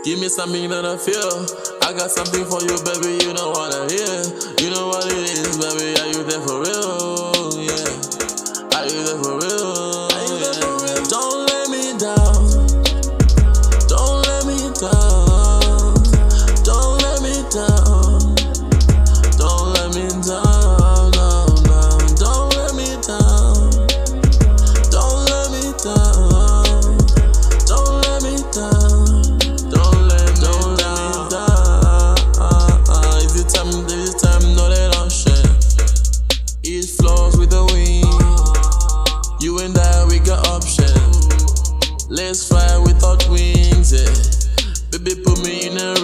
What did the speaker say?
Give me something that I feel. I got something for you, baby, you know what I hear. You know what it is, baby, are you there for real? Yeah. Are you there for real? Yeah. Don't let me down. Don't let me down. Don't let me down. Don't let me down. No, no. Don't let me down. Don't let me down. Don't let me down. You and I, we got options. Let's fly without wings, yeah. Baby, put me in a